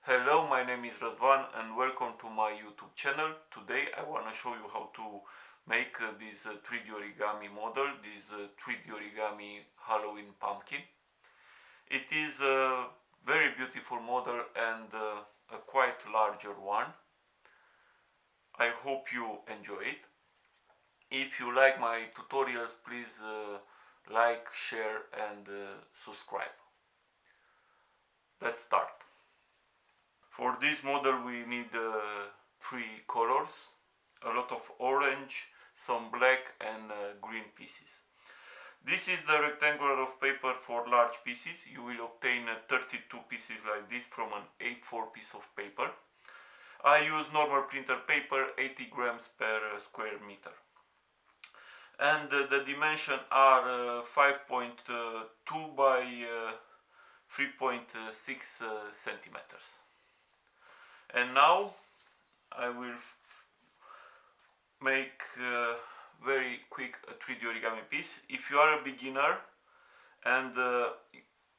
Hello, my name is Răzvan and welcome to my YouTube channel. Today I want to show you how to make this 3D origami model, this 3D origami Halloween pumpkin. It is a very beautiful model and a quite larger one. I hope you enjoy it. If you like my tutorials, please like, share and subscribe. Let's start. For this model we need three colors, a lot of orange, some black and green pieces. This is the rectangular of paper for large pieces. You will obtain 32 pieces like this from an A4 piece of paper. I use normal printer paper, 80 grams per square meter. And the dimensions are 5.2 by 3.6 centimeters. And now I will make very quick a 3D origami piece. If you are a beginner and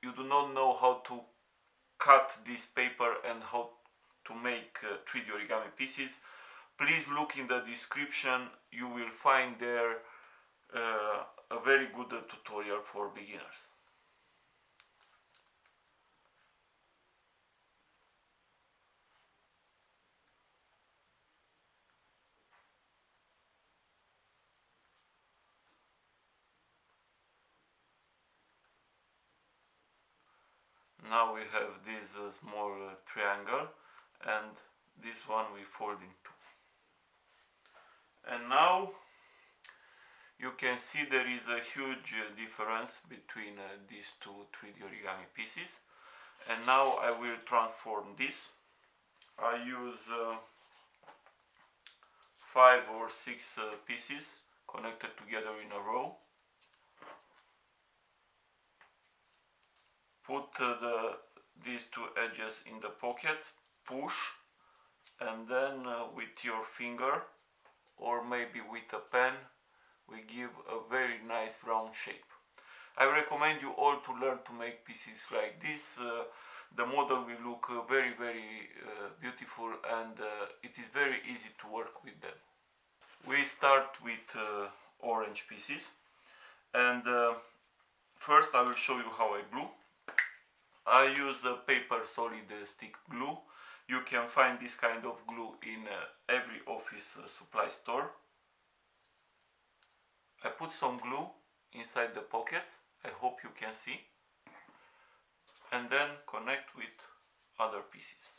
you do not know how to cut this paper and how to make 3D origami pieces, please look in the description. You will find there a very good tutorial for beginners. Now we have this small triangle and this one we fold in two. And now you can see there is a huge difference between these two 3D origami pieces. And now I will transform this. I use 5 or 6 pieces connected together in a row. Put these two edges in the pockets, push, and then with your finger or maybe with a pen we give a very nice round shape. I recommend you all to learn to make pieces like this. The model will look very beautiful and it is very easy to work with them. We start with orange pieces and first I will show you how I glue. I use a paper solid stick glue. You can find this kind of glue in every office supply store. I put some glue inside the pockets, I hope you can see, and then connect with other pieces.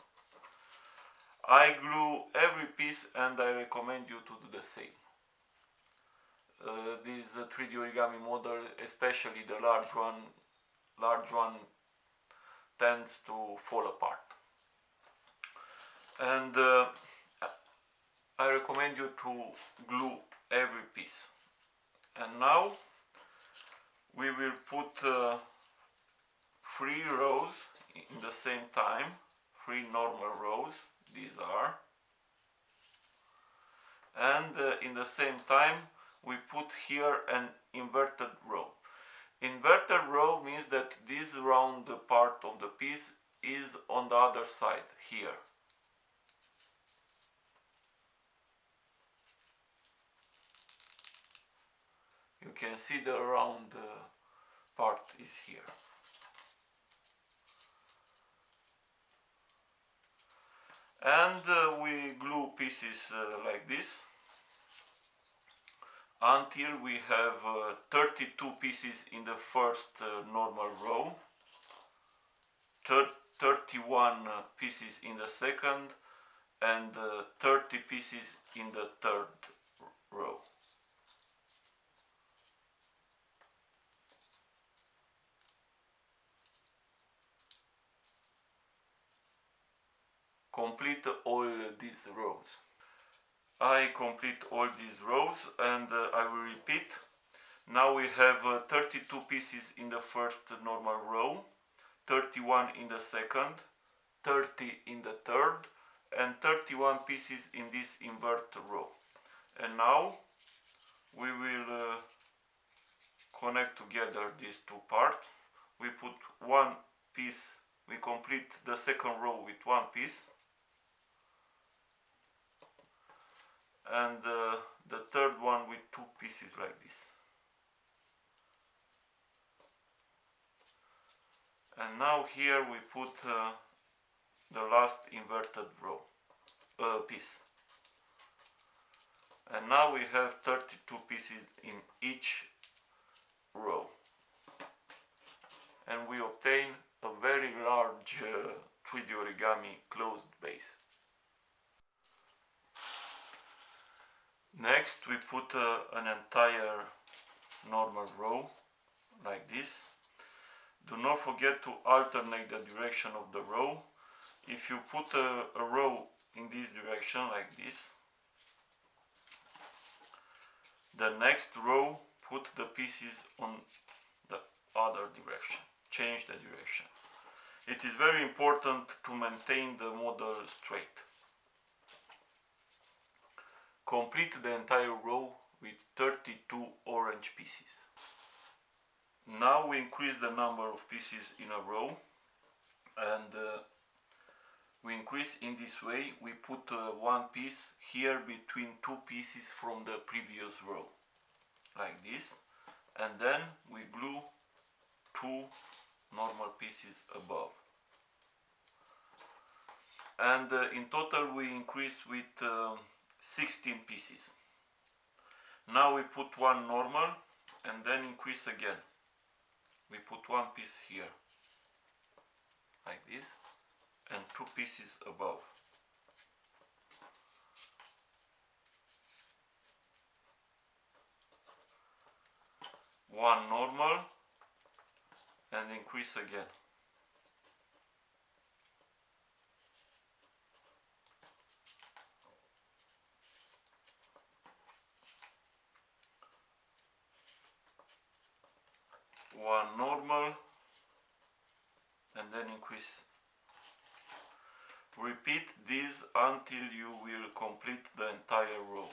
I glue every piece and I recommend you to do the same. This 3D origami model, especially the large one tends to fall apart. And I recommend you to glue every piece. And now we will put 3 rows in the same time, 3 normal rows, these are. And in the same time we put here an inverted row. Inverted row means that this round part of the piece is on the other side, here. You can see the round part is here. And we glue pieces like this until we have 32 pieces in the first normal row, 31 pieces in the second, and 30 pieces in the third row. Complete all these rows. I complete all these rows and I will repeat. Now we have 32 pieces in the first normal row, 31 in the second, 30 in the third, and 31 pieces in this inverted row. And now we will connect together these two parts. We put one piece we complete the second row with one piece, and the third one with two pieces like this. And now here we put the last inverted row piece. And now we have 32 pieces in each row. And we obtain a very large 3D origami closed base. Next we put an entire normal row like this. Do not forget to alternate the direction of the row. If you put a row in this direction like this, the next row put the pieces on the other direction. Change the direction. It is very important to maintain the model straight. Complete the entire row with 32 orange pieces. Now we increase the number of pieces in a row, and we increase in this way. We put one piece here between two pieces from the previous row, like this, and then we glue two normal pieces above. And in total we increase with 16 pieces. Now we put one normal and then increase again. We put one piece here, like this, and two pieces above. One normal and increase again. One normal and then increase. Repeat this until you will complete the entire row.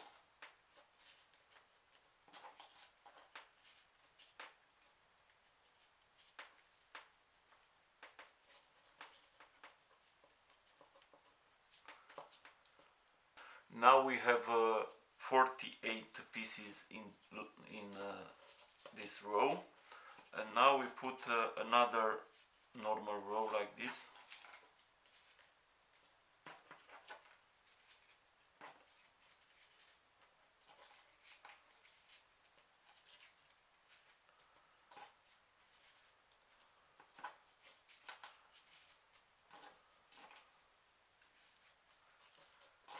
Now we have 48 pieces in this row, and now we put another normal row like this.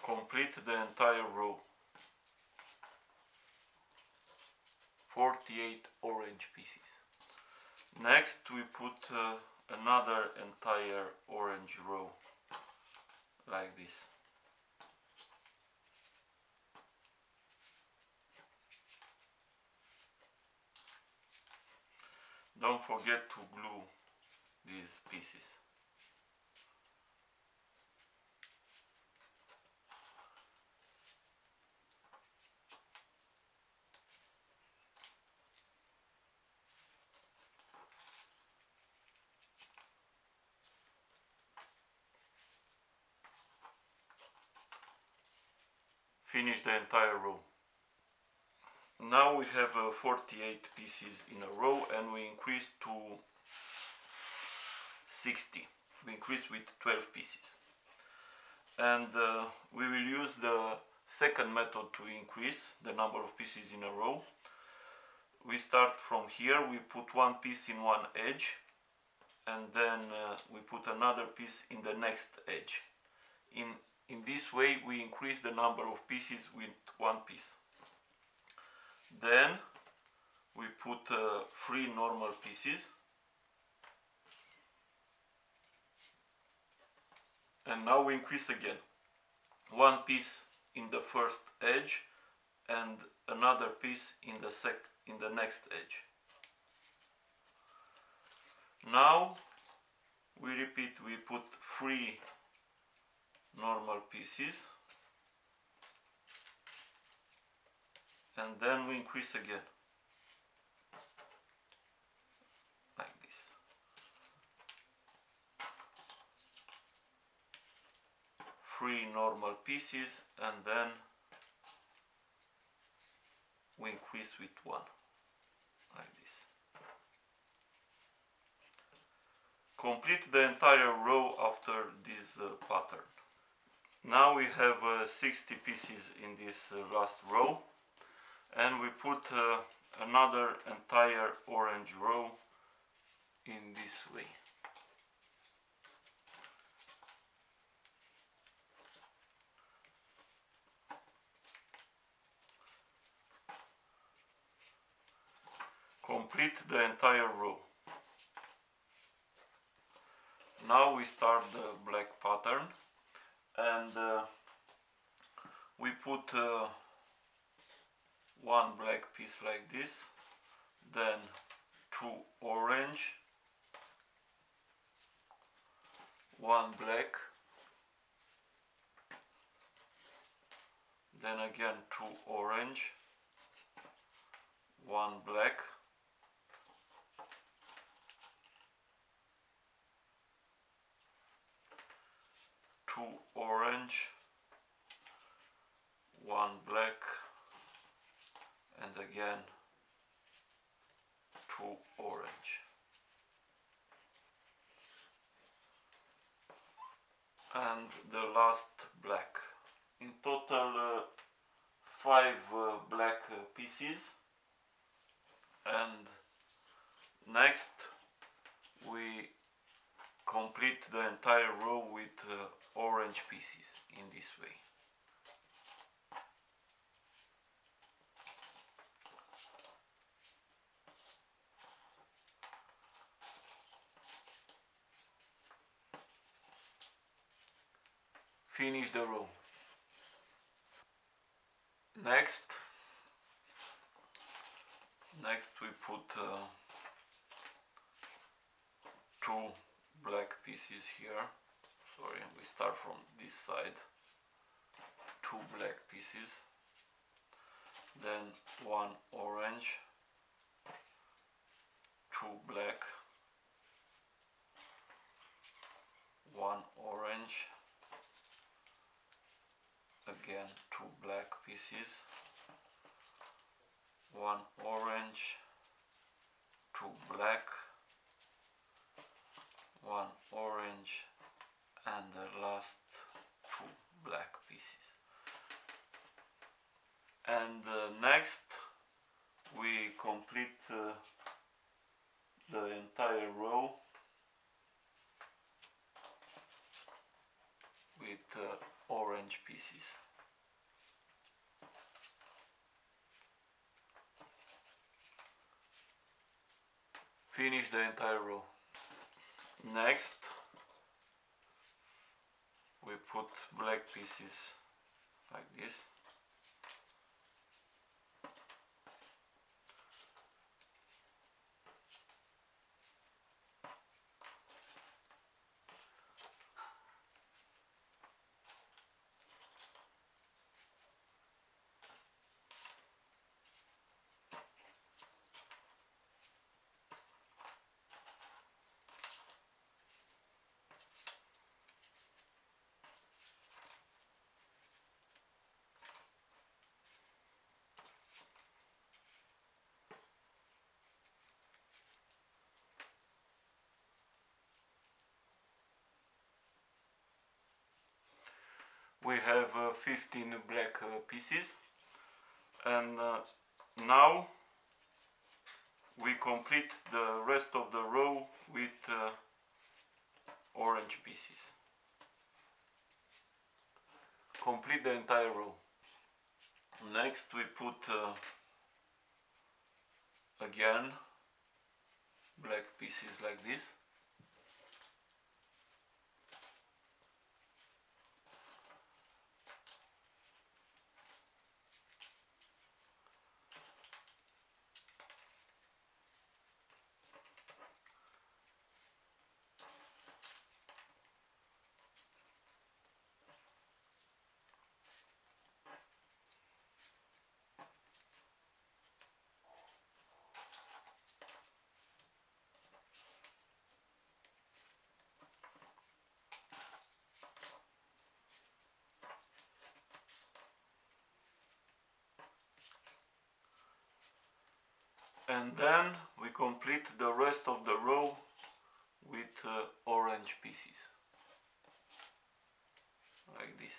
Complete the entire row. 48 orange pieces. Next we put another entire orange row like this. Don't forget to glue these pieces. Finish the entire row. Now we have 48 pieces in a row, and we increase to 60. We increase with 12 pieces. And we will use the second method to increase the number of pieces in a row. We start from here, we put one piece in one edge, and then we put another piece in the next edge. In this way we increase the number of pieces with one piece. Then we put 3 normal pieces, and now we increase again. One piece in the first edge and another piece in the next edge. Now we repeat, we put 3 normal pieces, and then we increase again, like this. 3 normal pieces, and then we increase with 1, like this. Complete the entire row after this pattern. Now we have 60 pieces in this last row, and we put another entire orange row in this way. Complete the entire row. Now we start the black pattern, and we put one black piece like this, then 2 orange, 1 black, then again 2 orange, 1 black, 2 orange, 1 black, and again 2 orange. And the last black. In total 5 black pieces, and next we complete the entire row with orange pieces in this way. Finish the row. Next we put 2 black pieces here. Sorry, we start from this side. 2 black pieces, then 1 orange, 2 black, 1 orange, again 2 black pieces, 1 orange, 2 black, 1 orange, and the last 2 black pieces. And next we complete the entire row with orange pieces. Finish the entire row. Next we put black pieces like this. We have 15 black pieces, and now we complete the rest of the row with orange pieces. Complete the entire row. Next we put again black pieces like this. And then we complete the rest of the row with orange pieces, like this.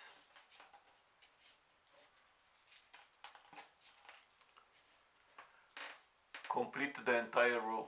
Complete the entire row.